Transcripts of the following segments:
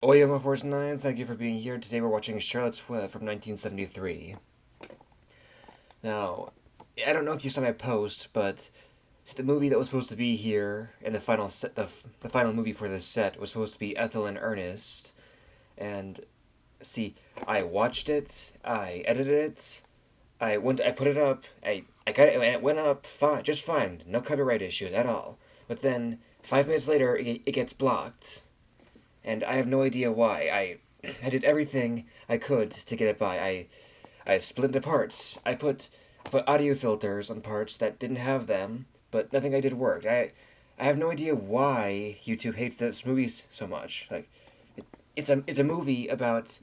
Oi, MO49, thank you for being here. Today we're watching Charlotte's Web from 1973. Now, I don't know if you saw my post, but the movie that was supposed to be here in the final set, the final movie for this set was supposed to be Ethel and Ernest. And see, I watched it, I edited it, I put it up, I got it, and it went up fine, just fine, no copyright issues at all. But then 5 minutes later, it gets blocked. And I have no idea why. I did everything I could to get it by. I split into parts. I put audio filters on parts that didn't have them, but nothing I did worked. I have no idea why YouTube hates this movie so much. Like, it's a movie about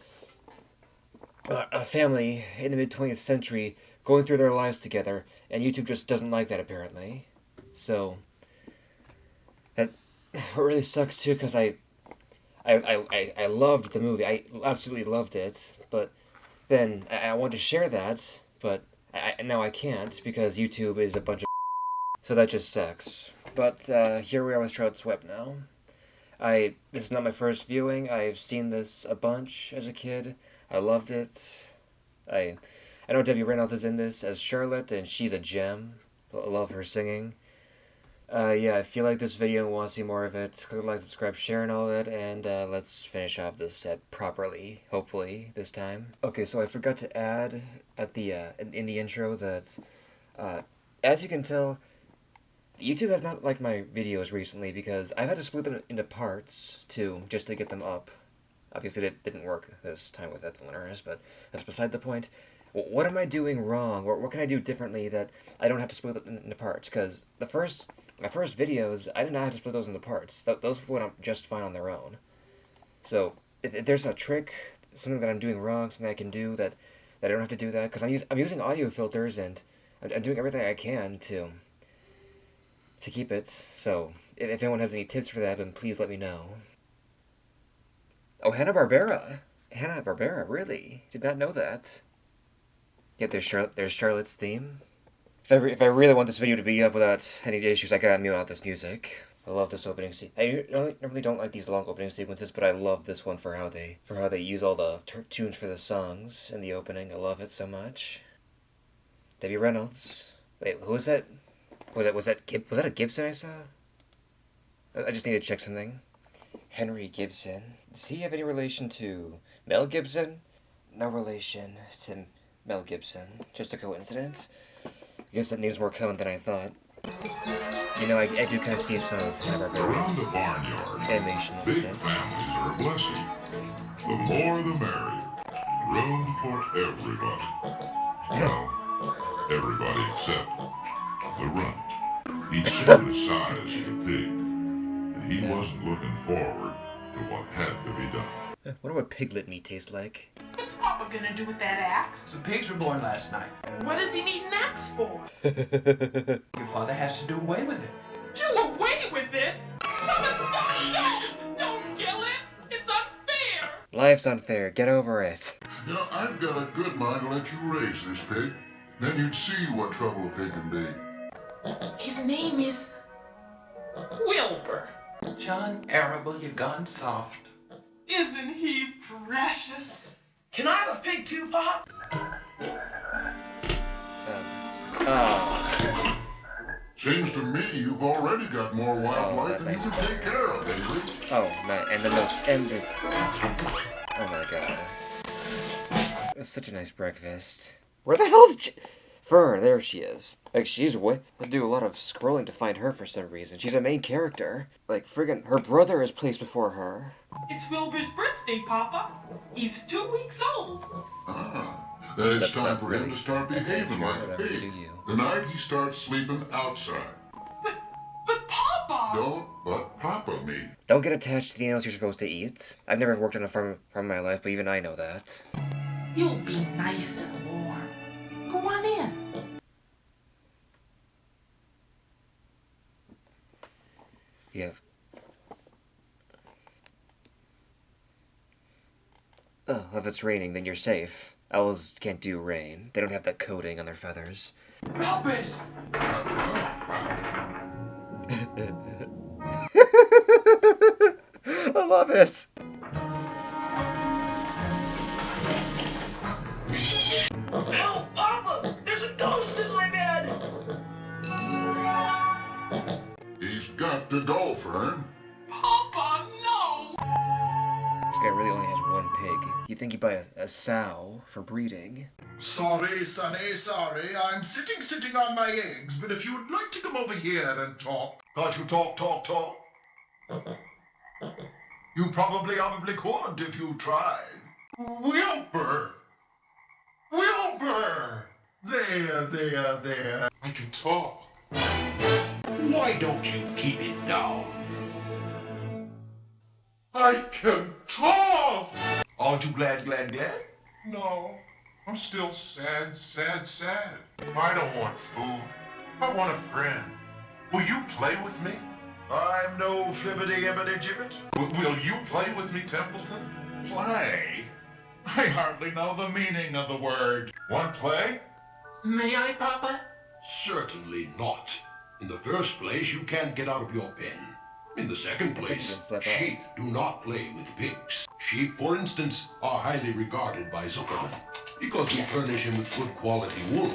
a family in the mid-20th century going through their lives together, and YouTube just doesn't like that apparently. So that really sucks too, because I loved the movie. I absolutely loved it. But then I wanted to share that, but now I can't because YouTube is a bunch of so that just sucks. But here we are with Charlotte's Web now. This is not my first viewing. I've seen this a bunch as a kid. I loved it. I know Debbie Reynolds is in this as Charlotte, and she's a gem. I love her singing. Yeah, if you like this video and want to see more of it, click like, subscribe, share, and all that, and let's finish off this set properly, hopefully, this time. Okay, so I forgot to add at the in the intro that, as you can tell, YouTube has not liked my videos recently because I've had to split them into parts, too, just to get them up. Obviously, it didn't work this time with Ethel and Ernest, but that's beside the point. What am I doing wrong, or what can I do differently that I don't have to split it into parts? Because my first videos, I did not have to split those into parts. Those went up just fine on their own. So, if there's a trick, something that I'm doing wrong, something I can do that I don't have to do that, because I'm using audio filters, and I'm doing everything I can to keep it. So, if anyone has any tips for that, then please let me know. Oh, Hanna-Barbera! Hanna-Barbera, really? Did not know that. Yeah, there's Charlotte's theme. If I really want this video to be up without any issues, I gotta mute out this music. I love this opening scene. I normally don't like these long opening sequences, but I love this one for how they use all the tunes for the songs in the opening. I love it so much. Debbie Reynolds. Wait, who was that? Was that a Gibson I saw? I just need to check something. Henry Gibson. Does he have any relation to Mel Gibson? No relation to Mel Gibson. Just a coincidence? I guess that name's more common than I thought. You know, I do kind of see some Around the barnyard, animation in big this. families are a blessing. The more the merrier. Room for everybody. Well, everybody except the runt. He'd soon decide for the pig, and he wasn't looking forward to what had to be done. I wonder what piglet meat tastes like. What's Papa gonna do with that axe? Some pigs were born last night. What does he need an axe for? Your father has to do away with it. Do away with it? Papa, stop! No! Don't kill it! It's unfair! Life's unfair. Get over it. You know, I've got a good mind to let you raise this pig. Then you'd see what trouble a pig can be. His name is Wilbur. John Arable, you've gone soft. Isn't he precious? Can I have a pig too, Pop? Oh. Seems to me you've already got more wildlife than you can take care of, Avery. Oh, man. And the milk. And the. Oh my god. That's such a nice breakfast. Where the hell is Fern? There she is. Like, she's I do a lot of scrolling to find her for some reason. She's a main character. Like, friggin' her brother is placed before her. It's Wilbur's birthday, Papa. He's 2 weeks old. Ah, then it's time for him to start behaving like a Whatever, pig. do you. The night he starts sleeping outside. But Papa! Don't but Papa me. Don't get attached to the animals you're supposed to eat. I've never worked on a farm in my life, but even I know that. You'll be nice and warm. Go on in. Yeah. Oh, if it's raining, then you're safe. Owls can't do rain. They don't have that coating on their feathers. Rubbish! I love it! to go, Fern. Papa, no! This guy really only has one pig. You'd think he'd buy a sow for breeding. Sorry, Sonny, sorry. I'm sitting on my eggs, but if you would like to come over here and talk. Can't you talk? You probably could if you tried. Wilbur! Wilbur! There. I can talk. Why don't you keep it down? I can talk! Aren't you glad? No, I'm still sad. I don't want food. I want a friend. Will you play with me? I'm no flibbity-ibbity-gibbet. Will you play with me, Templeton? Play? I hardly know the meaning of the word. Want to play? May I, Papa? Certainly not. In the first place, you can't get out of your pen. In the second think place, you can slip sheep out. do not play with pigs. Sheep, for instance, are highly regarded by Zuckerman because we furnish him with good quality wool.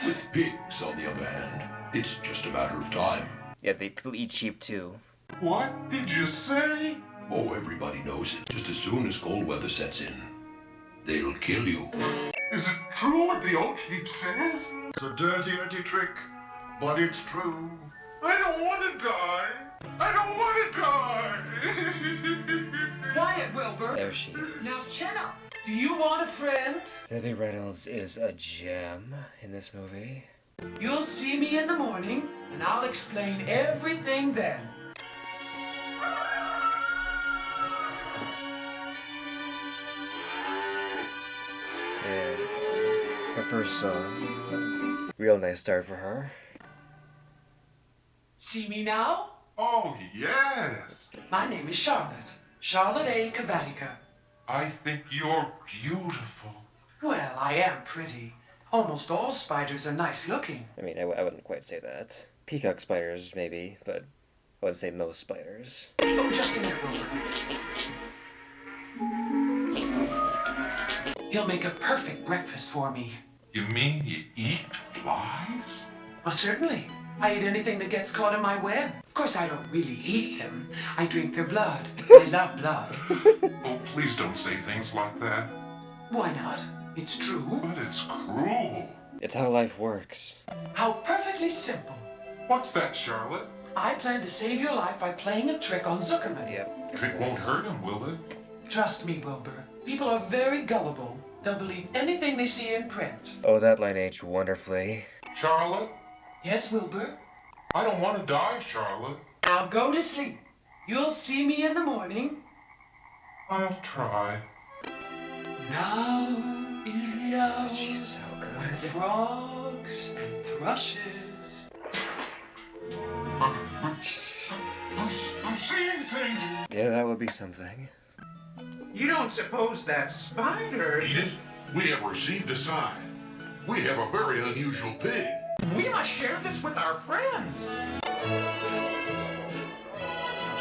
With pigs, on the other hand, it's just a matter of time. Yeah, people eat sheep too. What did you say? Oh, everybody knows it. Just as soon as cold weather sets in, they'll kill you. Is it true what the old sheep says? It's a dirty trick, but it's true. I don't want to die. Quiet, Wilbur. There she Now is. chin up. Do you want a friend? Debbie Reynolds is a gem in this movie. You'll see me in the morning, and I'll explain everything then. And her first song. Real nice start for her. See me now? Oh, yes. My name is Charlotte. Charlotte A. Cavatica. I think you're beautiful. Well, I am pretty. Almost all spiders are nice looking. I mean, I wouldn't quite say that. Peacock spiders, maybe, but I wouldn't say most spiders. Oh, just a minute, Wilbur. He'll make a perfect breakfast for me. You mean you eat flies? Well, certainly. I eat anything that gets caught in my web. Of course, I don't really eat them. I drink their blood. I love blood. Oh, please don't say things like that. Why not? It's true. But it's cruel. It's how life works. How perfectly simple. What's that, Charlotte? I plan to save your life by playing a trick on Zuckerman. Yep. Trick won't hurt him, will it? Trust me, Wilbur. People are very gullible. They'll believe anything they see in print. Oh, that line aged wonderfully. Charlotte? Yes, Wilbur? I don't want to die, Charlotte. Now go to sleep. You'll see me in the morning. I'll try. Now is the hour She's so when good. frogs and thrushes. I'm seeing things. Yeah, that would be something. You don't suppose that spider... Edith, we have received a sign. We have a very unusual pig. We must share this with our friends.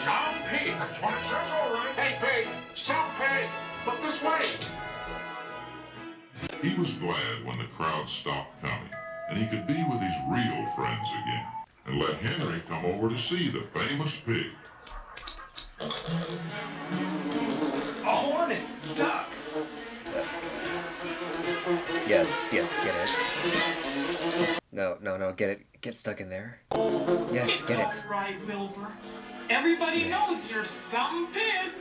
Some pig. That's what it says, all right. Hey, pig. Some pig. Look this way. He was glad when the crowd stopped coming, and he could be with his real friends again, and let Henry come over to see the famous pig. A hornet! Duck! Yes, get it. No, get it. Get stuck in there. Yes, get it. All right, Wilbur. Everybody Yes. knows you're some pig.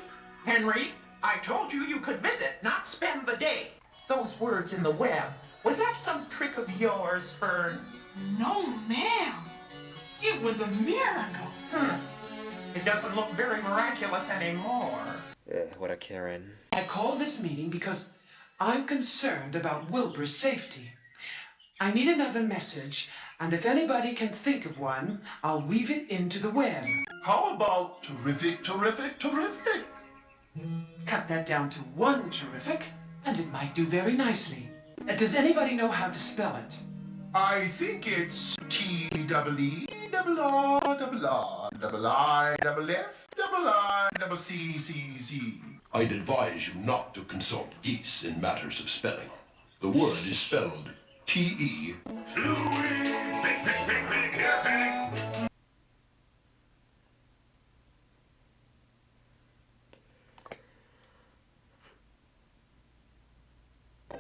Henry, I told you you could visit, not spend the day. Those words in the web. Was that some trick of yours, Fern? No, ma'am. It was a miracle. It doesn't look very miraculous anymore. What a Karen. I called this meeting because I'm concerned about Wilbur's safety. I need another message, and if anybody can think of one, I'll weave it into the web. How about terrific? Cut that down to one terrific, and it might do very nicely. Does anybody know how to spell it? I think it's T-double-E-double-R-double-I-double-F-double-I-double-C-C-C. I'd advise you not to consult geese in matters of spelling. The word is spelled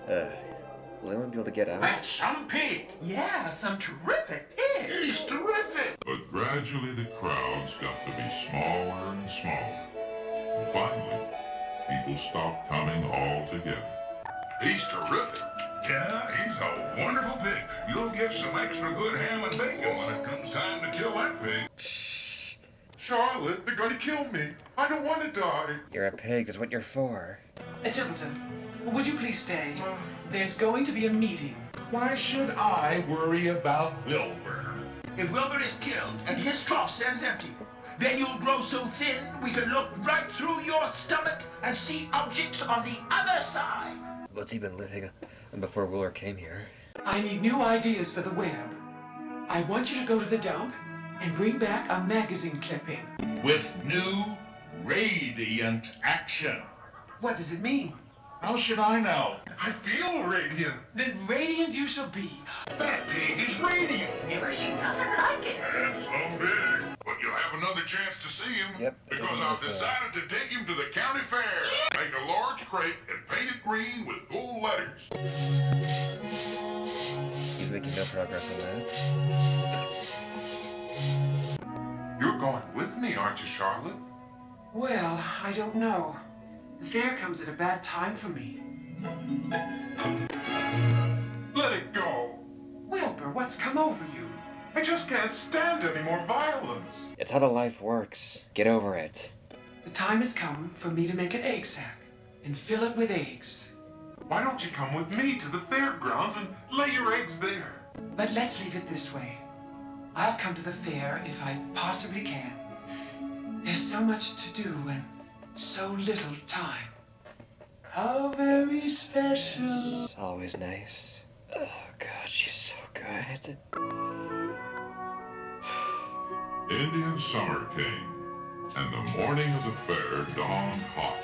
Will anyone be able to get out? That's some pig. Yeah, some terrific pig. He's terrific. But gradually the crowds got to be smaller and smaller. And finally, people stopped coming altogether. He's terrific. Yeah, he's a wonderful pig. You'll get some extra good ham and bacon when it comes time to kill that pig. Charlotte, they're gonna kill me. I don't want to die. You're a pig, that's what you're for. Templeton, would you please stay? There's going to be a meeting. Why should I worry about Wilbur? If Wilbur is killed and his trough stands empty, then you'll grow so thin we can look right through your stomach and see objects on the other side. What's he been living on before Wilbur came here? I need new ideas for the web. I want you to go to the dump and bring back a magazine clipping. With new, radiant action. What does it mean? How should I know? I feel radiant. Then radiant you shall be. That pig is radiant. Never seen nothing like it. And some big. But you'll have another chance to see him. Yep, Because taking him I've to the decided to take him to the county fair. Make a large crate and paint it green with gold letters. He's making no progress on that. You're going with me, aren't you, Charlotte? Well, I don't know. The fair comes at a bad time for me. Let it go. Wilbur, what's come over you? I just can't stand any more violence. It's how the life works. Get over it. The time has come for me to make an egg sack and fill it with eggs. Why don't you come with me to the fairgrounds and lay your eggs there? But let's leave it this way. I'll come to the fair if I possibly can. There's so much to do and so little time. How very special. It's always nice. Oh god, she's so good. Indian summer came, and the morning of the fair dawned hot.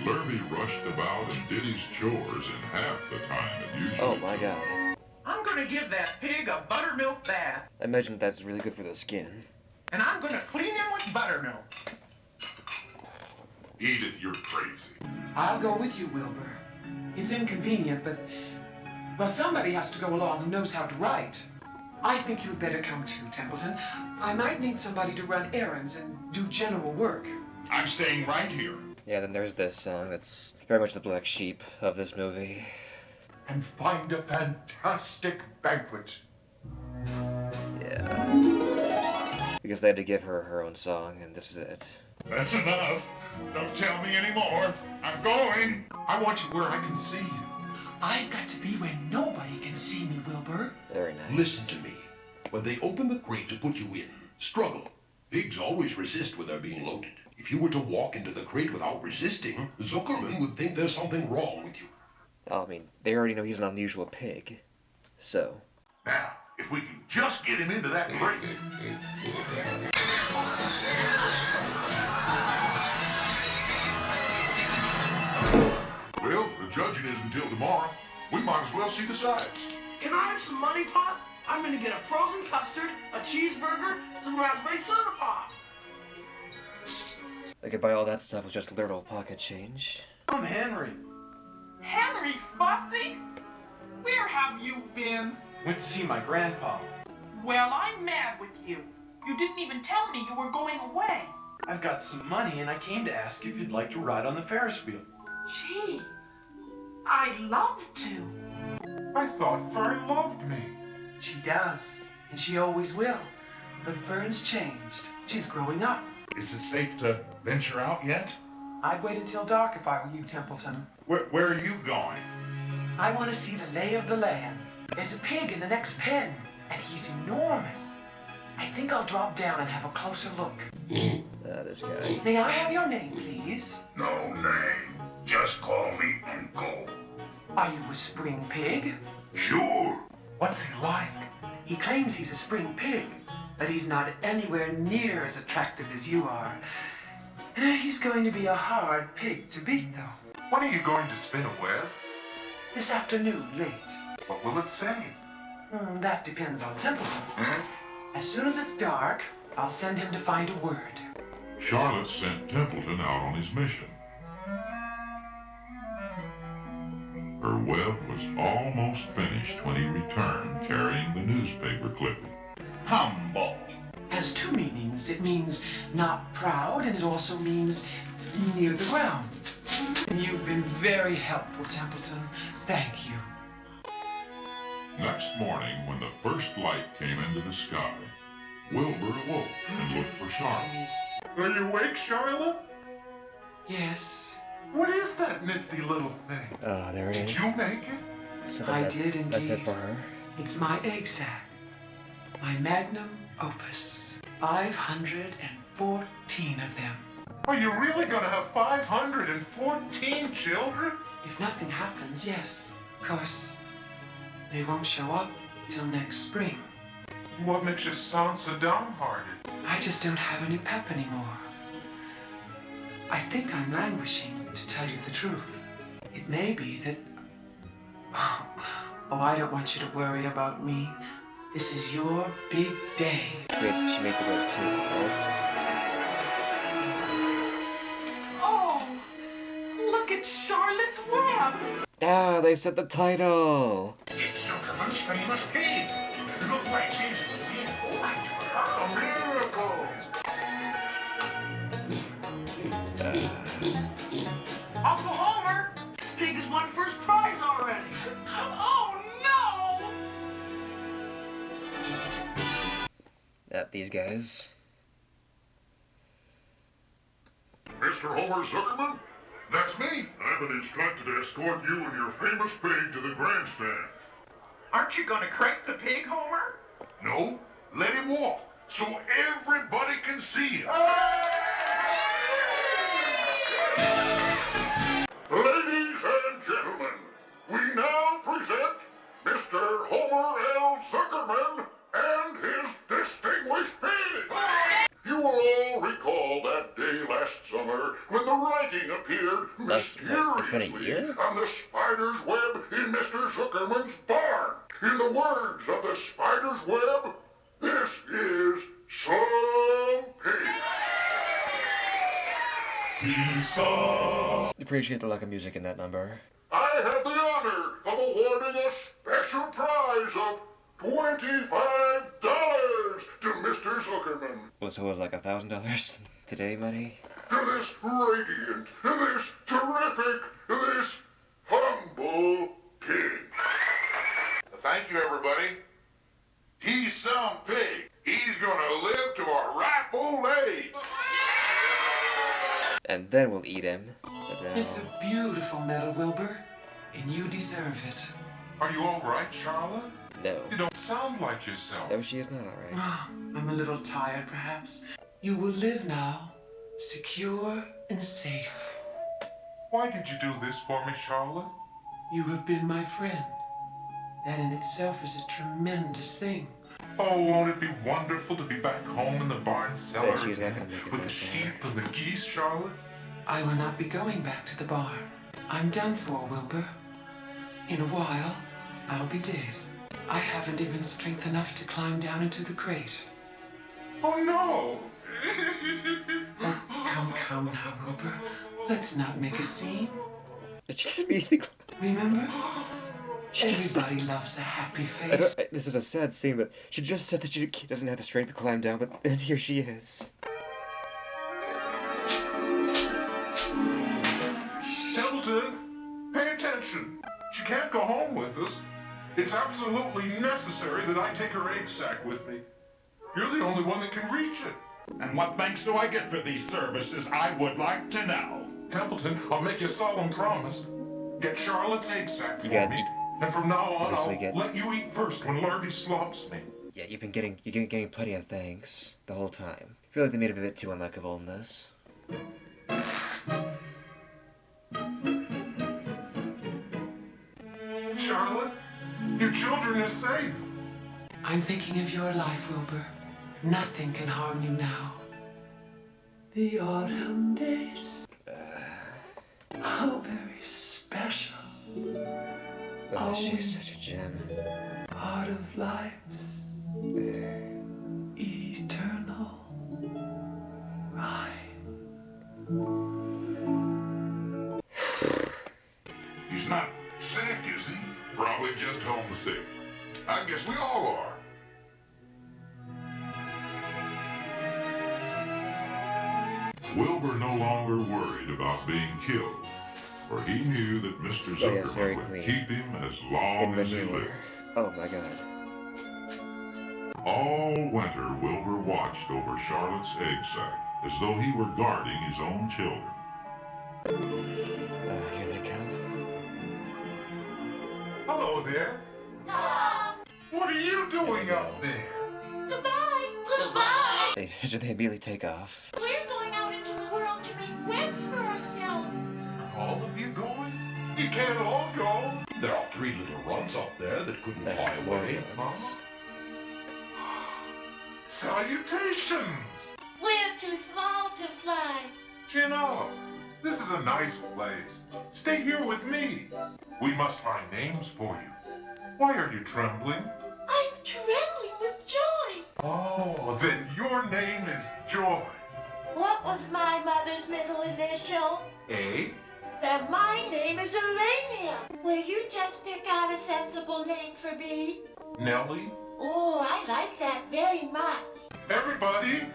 Lurvy rushed about and did his chores in half the time it usually Oh my god. I'm gonna give that pig a buttermilk bath, I imagine that's really good for the skin. and I'm gonna clean him with buttermilk. Edith, you're crazy. I'll go with you, Wilbur. It's inconvenient, but... well, somebody has to go along who knows how to write. I think you'd better come too, Templeton. I might need somebody to run errands and do general work. I'm staying right here. Yeah, then there's this song that's very much the black sheep of this movie. And find a fantastic banquet. Yeah. Because they had to give her her own song, and this is it. That's enough. Don't tell me anymore. I'm going. I want you where I can see you. I've got to be where nobody can see me, Wilbur. Very nice. Listen to me. When they open the crate to put you in, struggle. Pigs always resist when they're being loaded. If you were to walk into the crate without resisting, Zuckerman would think there's something wrong with you. Oh, I mean, they already know he's an unusual pig. So. Now, if we can just get him into that crate. Well, the judging isn't until tomorrow. We might as well see the sights. Can I have some money, Pop? I'm gonna get a frozen custard, a cheeseburger, some raspberry soda pop. I could buy all that stuff with just literal pocket change. I'm Henry. Henry Fussy? Where have you been? Went to see my grandpa. Well, I'm mad with you. You didn't even tell me you were going away. I've got some money and I came to ask you if you'd like to ride on the Ferris wheel. Gee, I'd love to. I thought Fern loved me. She does, and she always will. But Fern's changed. She's growing up. Is it safe to venture out yet? I'd wait until dark if I were you, Templeton. Where are you going? I want to see the lay of the land. There's a pig in the next pen, and he's enormous. I think I'll drop down and have a closer look. This guy. May I have your name, please? No name. Just call me Uncle. Are you a spring pig? Sure. What's he like? He claims he's a spring pig, but he's not anywhere near as attractive as you are. He's going to be a hard pig to beat, though. When are you going to spin a web? This afternoon, late. What will it say? That depends on Templeton. Hmm? As soon as it's dark, I'll send him to find a word. Charlotte sent Templeton out on his mission. Her web was almost finished when he returned carrying the newspaper clipping. Humble. Has two meanings. It means not proud, and it also means near the ground. You've been very helpful, Templeton. Thank you. Next morning, when the first light came into the sky, Wilbur awoke and looked for Charlotte. Are you awake, Charlotte? Yes, What is that nifty little thing? Oh, there it Did is. you make it? So I that's, did That's it indeed. for her. it's my egg sac. My magnum opus. 514 of them. Are you really gonna have 514 children? If nothing happens, yes. Of course, they won't show up till next spring. What makes you sound so downhearted? I just don't have any pep anymore. I think I'm languishing, to tell you the truth. It may be that... Oh, I don't want you to worry about me. This is your big day. She made the web too, right? Oh, look at Charlotte's web. Ah, they said the title! It's Zuckerman's famous pig. Look like she's being born to her. A miracle. Uncle Homer, pig has won first prize already. Oh no! These guys. Mr. Homer Zuckerman? That's me. I've been instructed to escort you and your famous pig to the grandstand. Aren't you gonna crank the pig, Homer? No, let him walk so everybody can see him. Ladies and gentlemen, we now present Mr. Homer L. Zuckerman and his distinguished pig. You will all recall that day last summer when the writing appeared It's been a mysteriously year? on the spider's web in Mr. Zuckerman's barn. In the words of the spider's web, this is some pig. Appreciate the lack of music in that number. I have the honor of awarding a special prize of $25 to Mr. Zuckerman. So it was like $1,000 today money? To this radiant, this terrific, this humble pig. Thank you, everybody. He's some pig. He's gonna live to a ripe old age. And then we'll eat him. But now... It's a beautiful medal, Wilbur, and you deserve it. Are you all right, Charlotte? No. You don't sound like yourself. No, she is not alright. Ah, I'm a little tired, perhaps. You will live now, secure and safe. Why did you do this for me, Charlotte? You have been my friend. That in itself is a tremendous thing. Oh, won't it be wonderful to be back home in the barn cellar Bet she's not again gonna make it with that the far. sheep and the geese, Charlotte? I will not be going back to the barn. I'm done for, Wilbur. In a while, I'll be dead. I haven't even strength enough to climb down into the crate. Oh, no! Oh, come now, Wilbur. Let's not make a scene. She just immediately... Remember? She just said... Everybody loves a happy I face. don't, this is a sad scene, but she just said that she doesn't have the strength to climb down, but then here she is. Templeton, pay attention. She can't go home with us. It's absolutely necessary that I take her egg sac with me. You're the only one that can reach it. And what thanks do I get for these services, I would like to know. Templeton, I'll make you a solemn promise. Get Charlotte's egg sac for You got- me. you- And from now on, obviously I'll get- let you eat first when Larvy slops me. Yeah, you're getting plenty of thanks the whole time. I feel like they made him a bit too unlikable in this. Charlotte, your children are safe. I'm thinking of your life, Wilbur. Nothing can harm you now. The autumn days. How very special. Oh, she's such a gem. Part of life's eternal ride. He's not Sick, is he? Probably just homesick. I guess we all are. Wilbur no longer worried about being killed, for he knew that Mr. Oh, yes, very Zuckerman would clean. keep him as long In as he manure. lived. Oh my god. All winter, Wilbur watched over Charlotte's egg sack as though he were guarding his own children. Here they come. Hello there. What are you doing up there? Goodbye. Goodbye. They immediately take off. We're going out into the world to make webs for ourselves. All of you going? You can't all go. There are 3 little runs up there that couldn't fly More away. runs. Salutations! We're too small to fly. You know, this is a nice place. Stay here with me. We must find names for you. Why are you trembling? I'm trembling with joy. Oh, then your name is Joy. What was my mother's middle initial? A? Then my name is Urania. Will you just pick out a sensible name for me? Nellie? Oh, I like that very much. Everybody,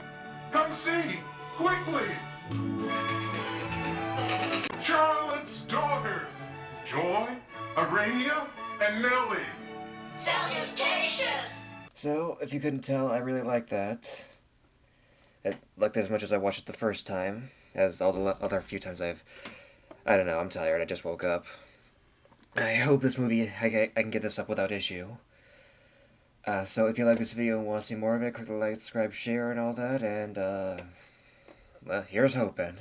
come see, quickly! Charlotte's daughters, Joy, Urania, and Nellie. Salutations! So, if you couldn't tell, I really like that. I liked it as much as I watched it the first time, as all the other few times I don't know, I'm tired, I just woke up. I hope this movie, I can get this up without issue. So if you like this video and want to see more of it, click the like, subscribe, share, and all that, and, well, here's hoping.